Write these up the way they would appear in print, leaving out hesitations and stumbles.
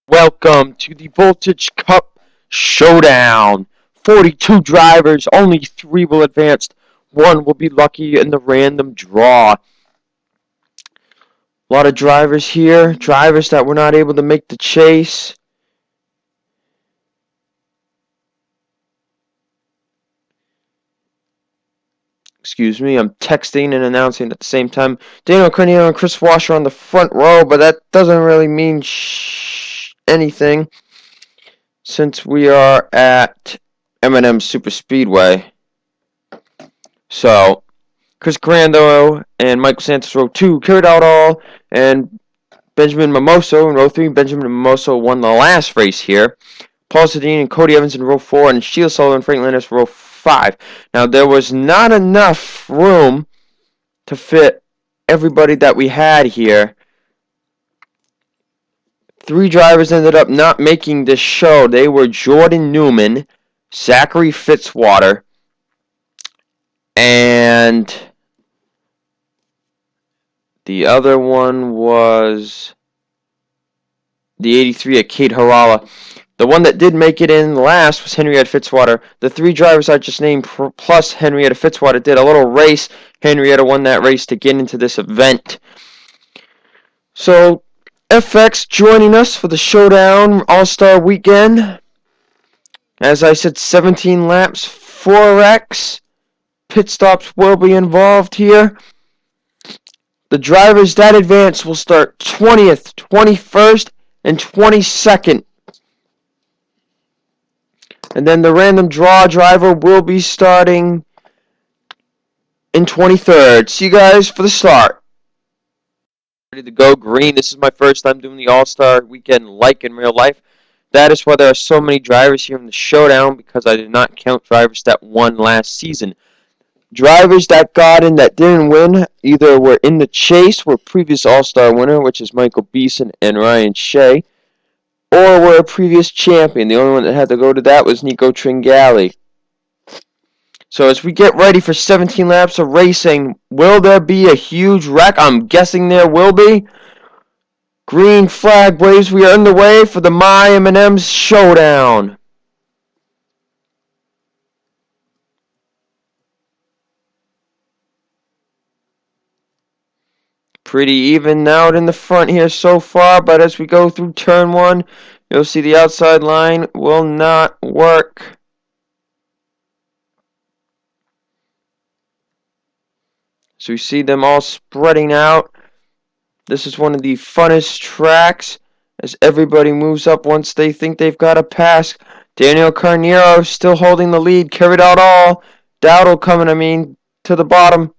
Welcome to the Voltage Cup Showdown. 42 drivers, only 3 will advance. 1 will be lucky in the random draw. A lot of drivers here, drivers that were not able to make the chase. Excuse me, I'm texting and announcing at the same time. Daniel Cornelio and Chris Washer on the front row, but that doesn't really mean anything since we are at M&M Super Speedway. So, Chris Grando and Michael Santos row 2 carried out all, and Benjamin Mimoso in row 3. Benjamin Mimoso won the last race here. Paul Sedin and Cody Evans in row 4, and Sheila Sullivan and Frank Landis row 5. Now, there was not enough room to fit everybody that we had here. 3 drivers ended up not making this show. They were Jordan Newman, Zachary Fitzwater, and the other one was the 83 at Kate Harala. The one that did make it in last was Henrietta Fitzwater. The 3 drivers I just named plus Henrietta Fitzwater did a little race. Henrietta won that race to get into this event. So, FX joining us for the Showdown All-Star Weekend. As I said, 17 laps, 4 wrecks. Pit stops will be involved here. The drivers that advance will start 20th, 21st, and 22nd. And then the random draw driver will be starting in 23rd. See you guys for the start. Ready to go green. This is my first time doing the All-Star Weekend like in real life. That is why there are so many drivers here in the Showdown, because I did not count drivers that won last season. Drivers that got in that didn't win either were in the chase, were previous All-Star winner, which is Michael Beeson and Ryan Shea, or were a previous champion. The only one that had to go to that was Nico Tringali. So as we get ready for 17 laps of racing, will there be a huge wreck? I'm guessing there will be. Green flag waves. We are underway for the My M&M's Showdown. Pretty even out in the front here so far, but as we go through turn 1, you'll see the outside line will not work. So we see them all spreading out. This is one of the funnest tracks as everybody moves up once they think they've got a pass. Daniel Carneiro still holding the lead, carried out all. Dowdle coming, to the bottom.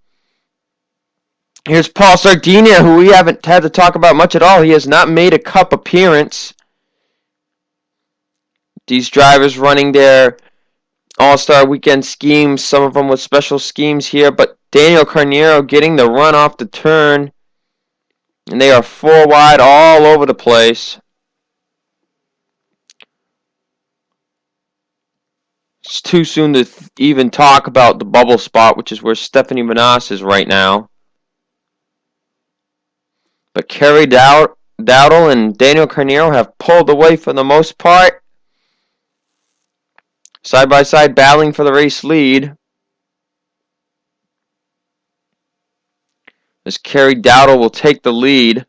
Here's Paul Sardinia, who we haven't had to talk about much at all. He has not made a cup appearance. These drivers running their All-Star Weekend schemes, some of them with special schemes here, but Daniel Carneiro getting the run off the turn. And they are 4 wide all over the place. It's too soon to even talk about the bubble spot, which is where Stephanie Manas is right now. But Kerry Dowdle and Daniel Carneiro have pulled away for the most part. Side by side battling for the race lead. As Kerry Dowdle will take the lead.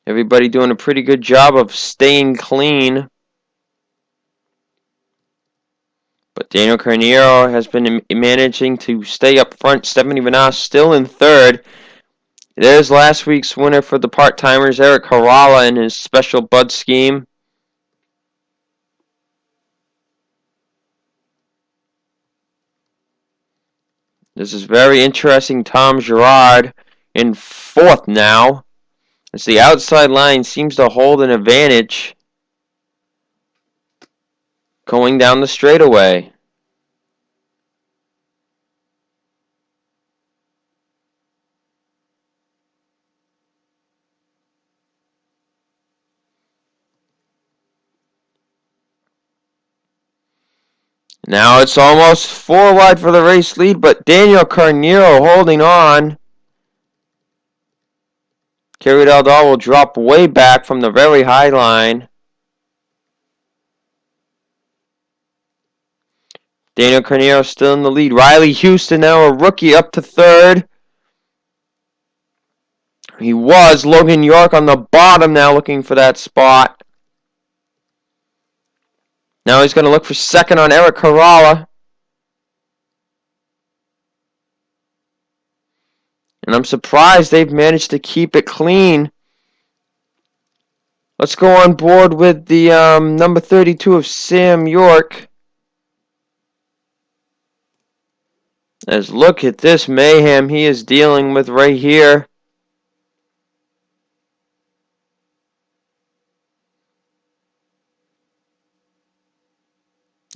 Everybody doing a pretty good job of staying clean. But Daniel Carneiro has been managing to stay up front. Stephanie Manas still in third. There's last week's winner for the part-timers, Eric Harala, in his special Bud scheme. This is very interesting. Tom Girard in 4th now. As the outside line seems to hold an advantage going down the straightaway. Now it's almost 4 wide for the race lead, but Daniel Carneiro holding on. Kerry Daldal will drop way back from the very high line. Daniel Carneiro still in the lead. Riley Houston now a rookie up to third. He was. Logan York on the bottom now looking for that spot. Now he's going to look for second on Eric Caralla. And I'm surprised they've managed to keep it clean. Let's go on board with the number 32 of Sam York. As look at this mayhem he is dealing with right here.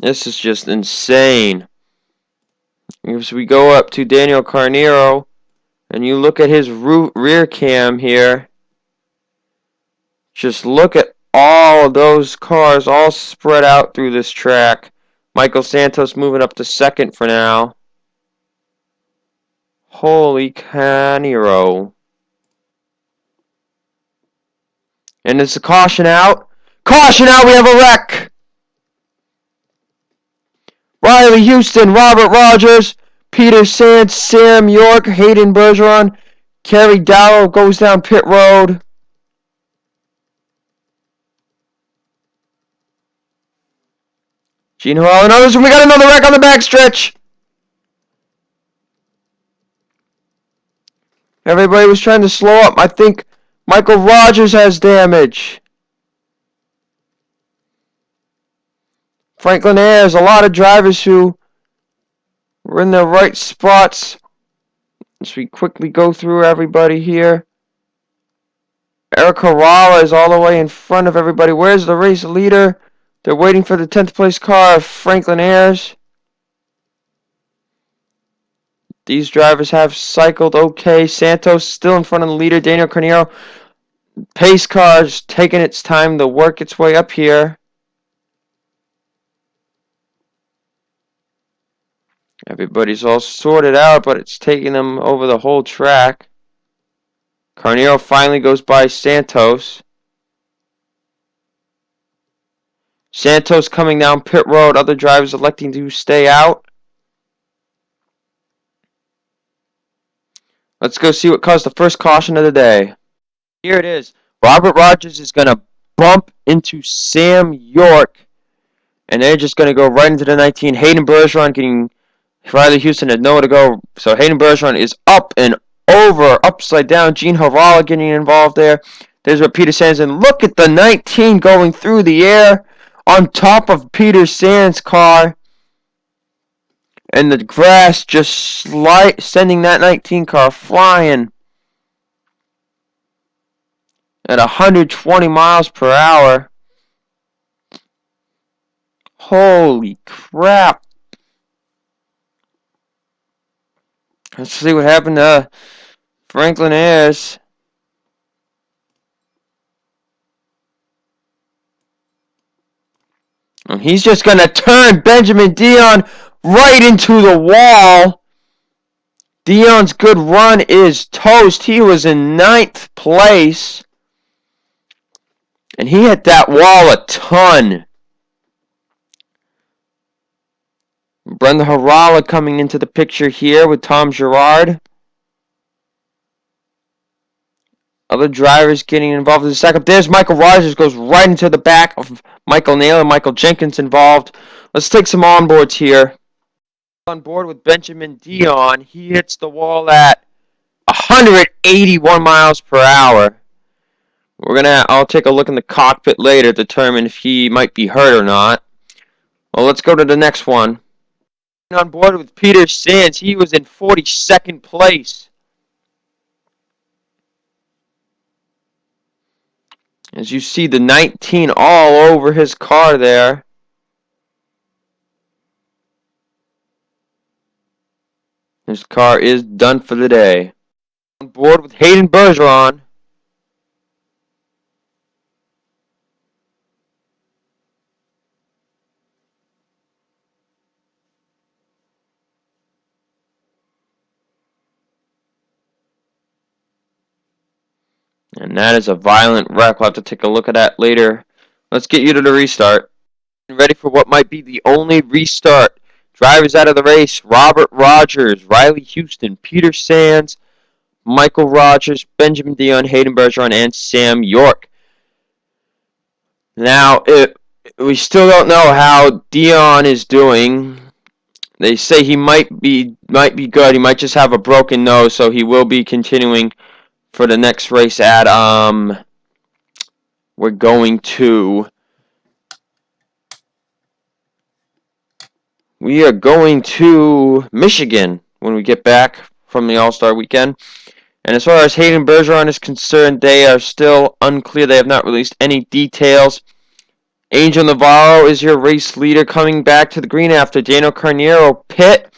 This is just insane. As we go up to Daniel Carneiro, and you look at his rear cam here, just look at all of those cars all spread out through this track. Michael Santos moving up to second for now. Holy Carneiro. And it's a caution out. Caution out, we have a wreck! Riley Houston, Robert Rogers, Peter Sands, Sam York, Hayden Bergeron, Kerry Dowell goes down pit road. Gene Hall and others, and we got another wreck on the backstretch. Everybody was trying to slow up. I think Michael Rogers has damage. Franklin Ayers, a lot of drivers who were in their right spots. As we quickly go through everybody here. Eric Caralla is all the way in front of everybody. Where's the race leader? They're waiting for the 10th place car of Franklin Ayers. These drivers have cycled okay. Santos still in front of the leader. Daniel Carneiro. Pace car is taking its time to work its way up here. Everybody's all sorted out, but it's taking them over the whole track. Carneiro finally goes by Santos. Santos coming down pit road. Other drivers electing to stay out. Let's go see what caused the first caution of the day. Here it is. Robert Rogers is going to bump into Sam York. And they're just going to go right into the 19. Hayden Bergeron getting... Riley Houston had nowhere to go. So Hayden Bergeron is up and over, upside down. Gene Harala getting involved there. There's what Peter Sands. And look at the 19 going through the air on top of Peter Sands' car. And the grass just sending that 19 car flying at 120 miles per hour. Holy crap. Let's see what happened to Franklin Ayers. And he's just going to turn Benjamin Dion right into the wall. Dion's good run is toast. He was in 9th place. And he hit that wall a ton. Brenda Harala coming into the picture here with Tom Girard. Other drivers getting involved in the second. There's Michael Rogers, goes right into the back of Michael Naylor. Michael Jenkins involved. Let's take some onboards here. On board with Benjamin Dion. He hits the wall at 181 miles per hour. I'll take a look in the cockpit later to determine if he might be hurt or not. Well, let's go to the next one. On board with Peter Sands. He was in 42nd place. As you see the 19 all over his car there. His car is done for the day. On board with Hayden Bergeron. And that is a violent wreck. We'll have to take a look at that later. Let's get you to the restart. Ready for what might be the only restart. Drivers out of the race: Robert Rogers, Riley Houston, Peter Sands, Michael Rogers, Benjamin Dion, Hayden Bergeron, and Sam York. Now, we still don't know how Dion is doing. They say he might be good. He might just have a broken nose, so he will be continuing for the next race at we're going to Michigan when we get back from the All-Star weekend. And as far as Hayden Bergeron is concerned, they are still unclear. They have not released any details. Angel Navarro is your race leader, coming back to the green after Daniel Carneiro pit,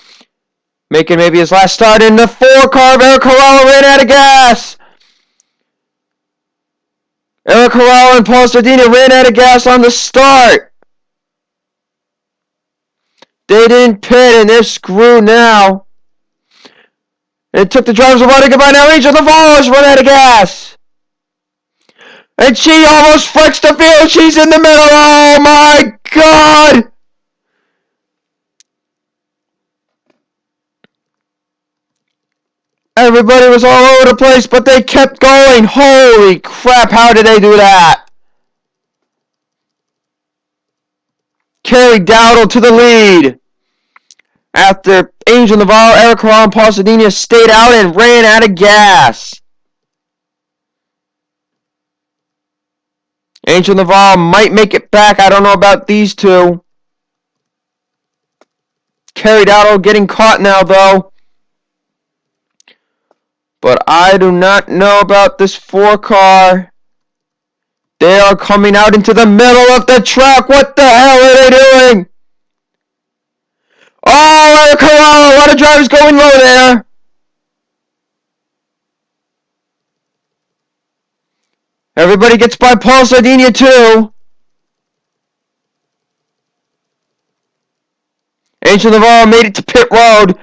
making maybe his last start in the 4-car. Eric Corralo ran out of gas. Eric Corralo and Paul Sardina ran out of gas on the start. They didn't pit, and they're screwed now. It took the drivers a while to get by. Now Angel Navarro's run out of gas. And she almost flicks the field. She's in the middle. Oh my God! Everybody was all over the place, but they kept going. Holy crap, how did they do that? Kerry Dowdle to the lead. After Angel Navarro, Eric Corral, and Paul Sardina stayed out and ran out of gas. Angel Navarro might make it back. I don't know about these two. Kerry Dowdle getting caught now, though. But I do not know about this 4-car. They are coming out into the middle of the track. What the hell are they doing? Oh, Eric Corral, a lot of drivers going low there. Everybody gets by Paul Sardina too. Angel Navarro made it to pit road.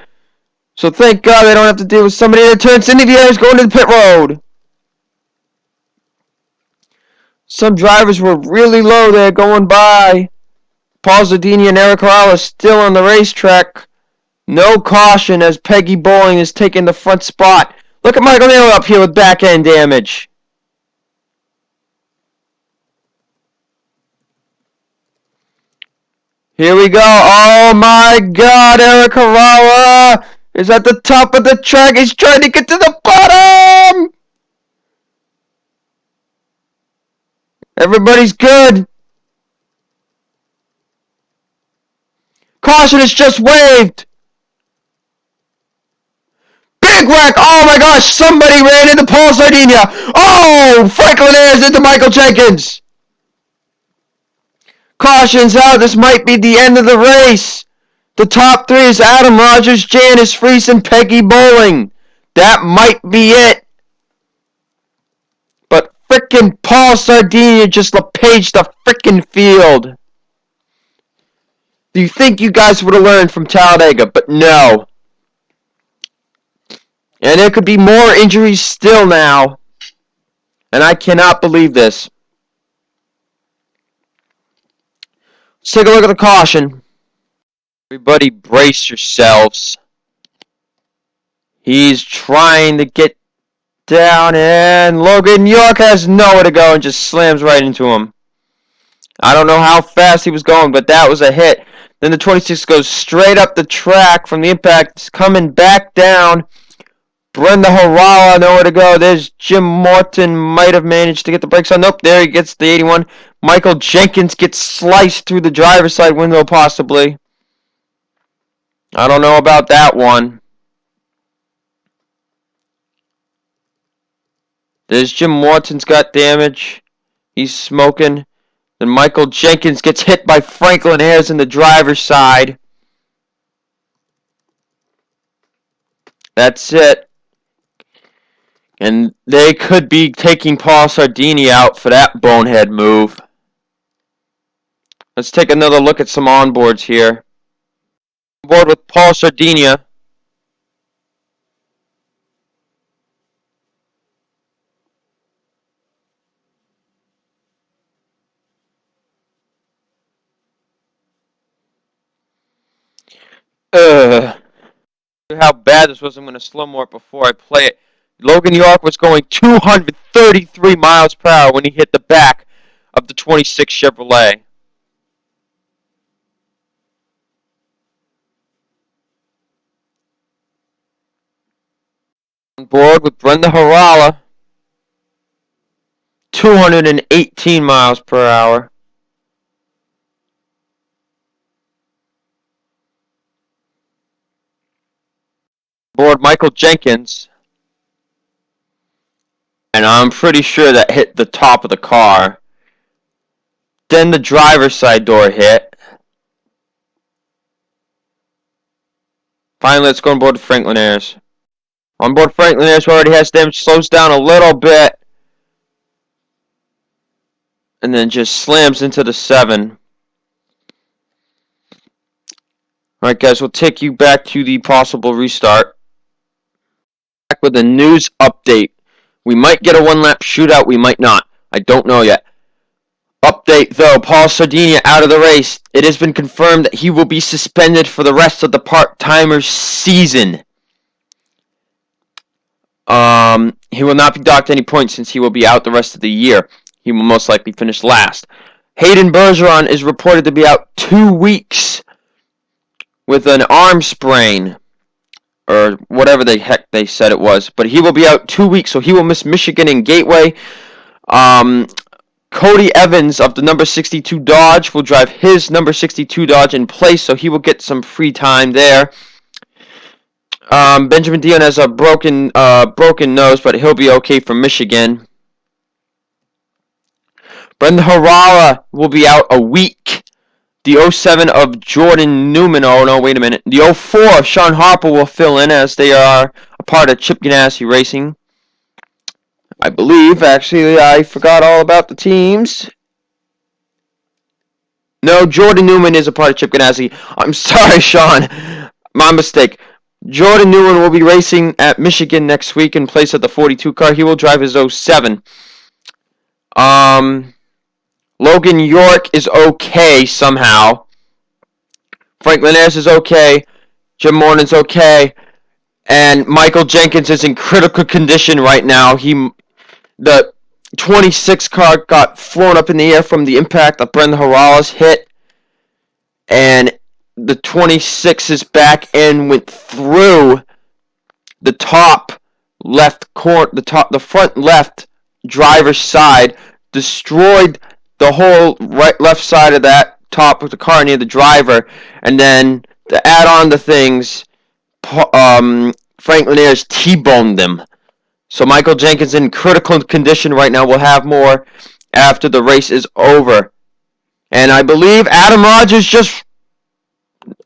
So thank God they don't have to deal with somebody that turns into the others going to the pit road. Some drivers were really low there going by. Paul Sardina and Eric Corral are still on the racetrack. No caution as Peggy Bowling is taking the front spot. Look at Michael Naylor up here with back end damage. Here we go. Oh my God, Eric Corral is at the top of the track. He's trying to get to the bottom. Everybody's good. Caution is just waved. Big wreck. Oh my gosh, somebody ran into Paul Sardina. Oh, Franklin Ayers into Michael Jenkins. Caution's out. This might be the end of the race. The top 3 is Adam Rogers, Janice Freese, and Peggy Bowling. That might be it. But frickin' Paul Sardina just lapaged the frickin' field. Do you think you guys would have learned from Talladega? But no. And there could be more injuries still now. And I cannot believe this. Let's take a look at the caution. Everybody brace yourselves. He's trying to get down, and Logan York has nowhere to go and just slams right into him. I don't know how fast he was going, but that was a hit. Then the 26 goes straight up the track from the impact. It's coming back down. Brenda Harala, nowhere to go. There's Jim Morton, might have managed to get the brakes on. Nope, there he gets the 81. Michael Jenkins gets sliced through the driver's side window, possibly. I don't know about that one. There's Jim Morton's got damage. He's smoking. Then Michael Jenkins gets hit by Franklin Ayers in the driver's side. That's it. And they could be taking Paul Sardini out for that bonehead move. Let's take another look at some onboards here. On board with Paul Sardini. Ugh. How bad this was, I'm going to slow more before I play it. Logan York was going 233 miles per hour when he hit the back of the 26 Chevrolet. On board with Brenda Harala, 218 miles per hour. Board Michael Jenkins, and I'm pretty sure that hit the top of the car. Then the driver's side door hit. Finally, let's go on board Franklin Ayers. On board Franklin Ayers, who already has damage, slows down a little bit. And then just slams into the 7. Alright guys, we'll take you back to the possible restart. Back with a news update. We might get a one-lap shootout, we might not. I don't know yet. Update though, Paul Sardinia out of the race. It has been confirmed that he will be suspended for the rest of the part-timer season. He will not be docked any points since he will be out the rest of the year. He will most likely finish last. Hayden Bergeron is reported to be out 2 weeks with an arm sprain, or whatever the heck they said it was. But he will be out 2 weeks, so he will miss Michigan and Gateway. Cody Evans of the number 62 Dodge will drive his number 62 Dodge in place, so he will get some free time there. Benjamin Dion has a broken nose, but he'll be okay for Michigan. Brendan Harala will be out a week. The 07 of Jordan Newman, oh no, wait a minute. The 04 of Sean Harper will fill in as they are a part of Chip Ganassi Racing. I believe, actually, I forgot all about the teams. No, Jordan Newman is a part of Chip Ganassi. I'm sorry, Sean. My mistake. Jordan Newman will be racing at Michigan next week in place of the 42 car. He will drive his 07. Logan York is okay somehow. Franklin Ayers is okay. Jim Mornin's okay. And Michael Jenkins is in critical condition right now. The 26 car got flown up in the air from the impact that Brendan Harala's hit. And the 26's back end went through the top left corner, the front left driver's side, destroyed the whole left side of that top of the car near the driver, and then to add on to things, Franklin Ayers T-boned them. So Michael Jenkins in critical condition right now. Will have more after the race is over. And I believe Adam Rogers just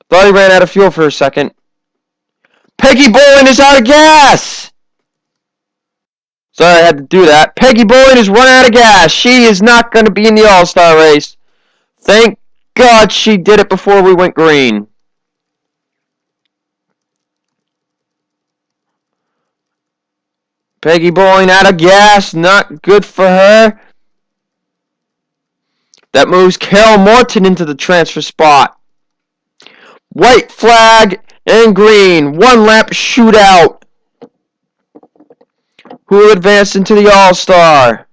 thought he ran out of fuel for a second. Peggy Bowen is out of gas! Sorry I had to do that. Peggy Bowen is run out of gas. She is not going to be in the All-Star race. Thank God she did it before we went green. Peggy Bowen out of gas. Not good for her. That moves Carol Morton into the transfer spot. White flag and green. One lap shootout. Who will advance into the All-Star?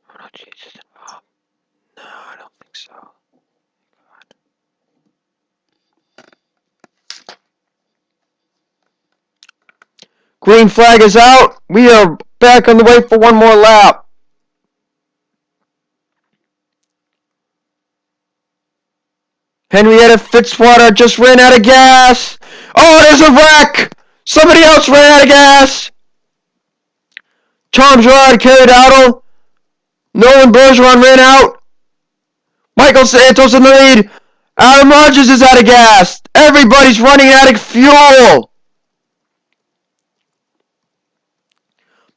Oh, Jesus. Oh, no, I don't think so. God. Green flag is out. We are back on the way for one more lap. Henrietta Fitzwater just ran out of gas. Oh, there's a wreck. Somebody else ran out of gas. Tom Gerard carried out. Nolan Bergeron ran out. Michael Santos in the lead. Adam Rogers is out of gas. Everybody's running out of fuel.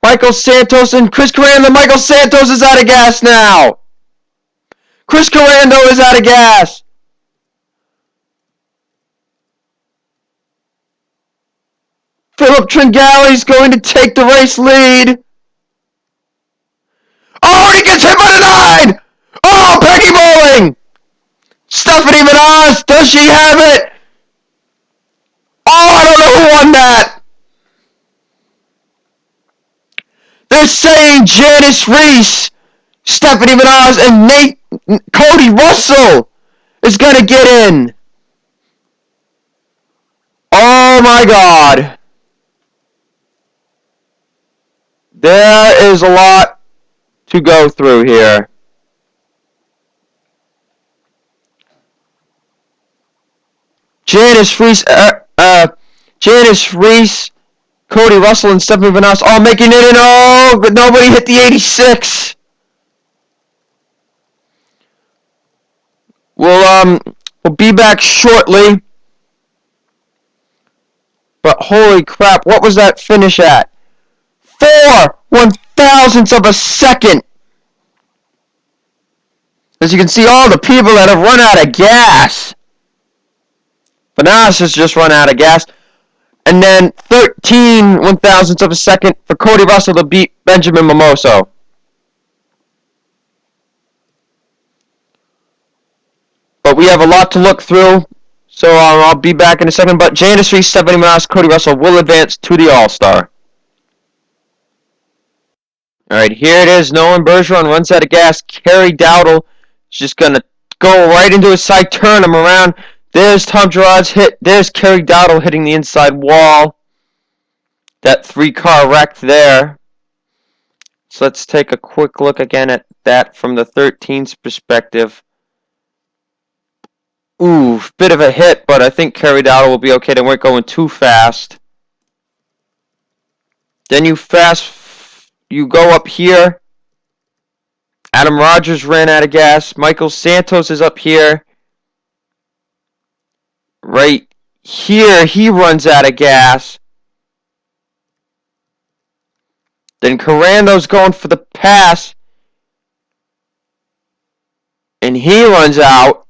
Michael Santos and Chris Carando. Michael Santos is out of gas now. Chris Carando is out of gas. Philip Tringali's going to take the race lead. Oh, and he gets hit by the 9! Oh, Peggy Bowling! Stephanie Manaz, does she have it? Oh, I don't know who won that. They're saying Janice Reese, Stephanie Manaz, and Cody Russell is going to get in. Oh my God. There is a lot to go through here. Janice Reese, Cody Russell, and Stephanie Manaz all making it in. Oh, but nobody hit the 86. We'll be back shortly. But holy crap, what was that finish at? 4/1000ths of a second. As you can see, all the people that have run out of gas. Manaz has just run out of gas. And then 13/1000ths of a second for Cody Russell to beat Benjamin Mimoso. But we have a lot to look through, so I'll be back in a second. But Janice Reese, Stephanie Manaz, Cody Russell will advance to the All-Star. Alright, here it is. Nolan Bergeron runs out of gas. Kerry Dowdle is just going to go right into his side, turn him around. There's Tom Gerard's hit. There's Kerry Dowdle hitting the inside wall. That 3-car wreck there. So let's take a quick look again at that from the 13's perspective. Ooh, bit of a hit, but I think Kerry Dowdle will be okay. They weren't going too fast. Then you go up here. Adam Rogers ran out of gas. Michael Santos is up here. Right here, he runs out of gas. Then Carando's going for the pass. And he runs out.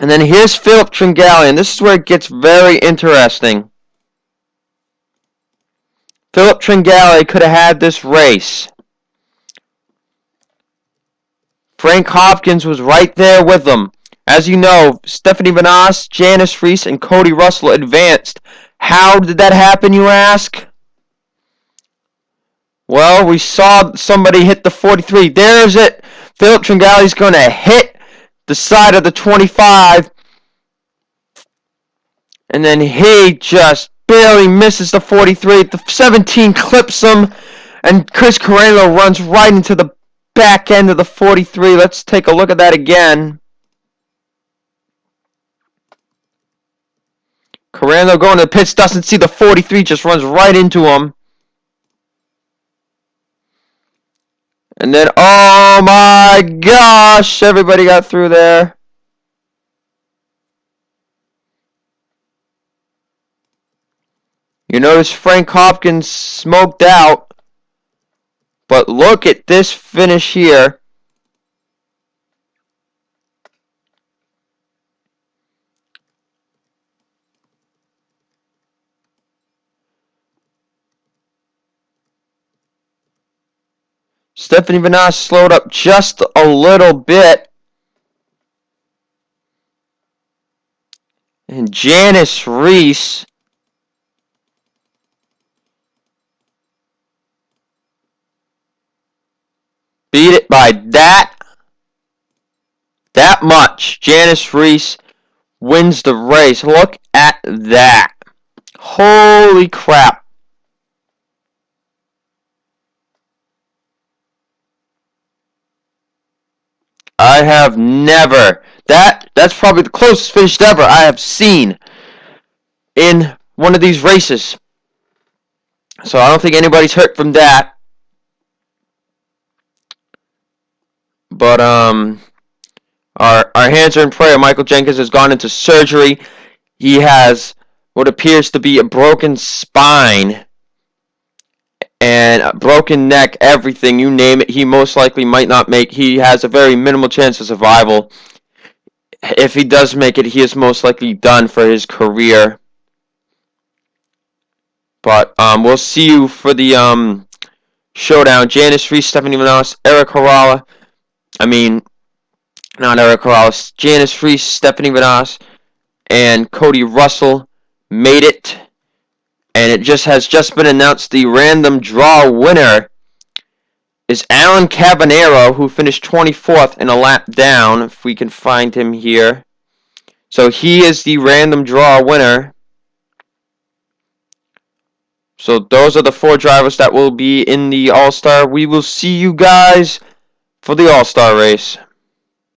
And then here's Philip Tringali, and this is where it gets very interesting. Philip Tringali could have had this race. Frank Hopkins was right there with him. As you know, Stephanie Manaz, Janice Reese, and Cody Russell advanced. How did that happen, you ask? Well, we saw somebody hit the 43. There's it. Philip Tringali's going to hit the side of the 25. And then he just barely misses the 43. The 17 clips him. And Chris Carrello runs right into the back end of the 43. Let's take a look at that again. Carrello going to the pits, doesn't see the 43, just runs right into him. And then, oh my gosh, everybody got through there. You notice Frank Hopkins smoked out. But look at this finish here. Stephanie Manaz slowed up just a little bit. And Janice Reese beat it by that much. Janice Reese wins the race. Look at that. Holy crap. I have never. That's probably the closest finish ever I have seen in one of these races. So I don't think anybody's hurt from that. But our hands are in prayer. Michael Jenkins has gone into surgery. He has what appears to be a broken spine and a broken neck, everything, you name it. He most likely might not make. He has a very minimal chance of survival. If he does make it, he is most likely done for his career. But we'll see you for the showdown. Janice Reese, Stephanie Manaz, Eric Harala. I mean, not Eric Harala. Janice Reese, Stephanie Manaz, and Cody Russell made it. And it has just been announced the random draw winner is Alan Cabanero, who finished 24th in a lap down, if we can find him here. So he is the random draw winner. So those are the 4 drivers that will be in the All-Star. We will see you guys for the All-Star race.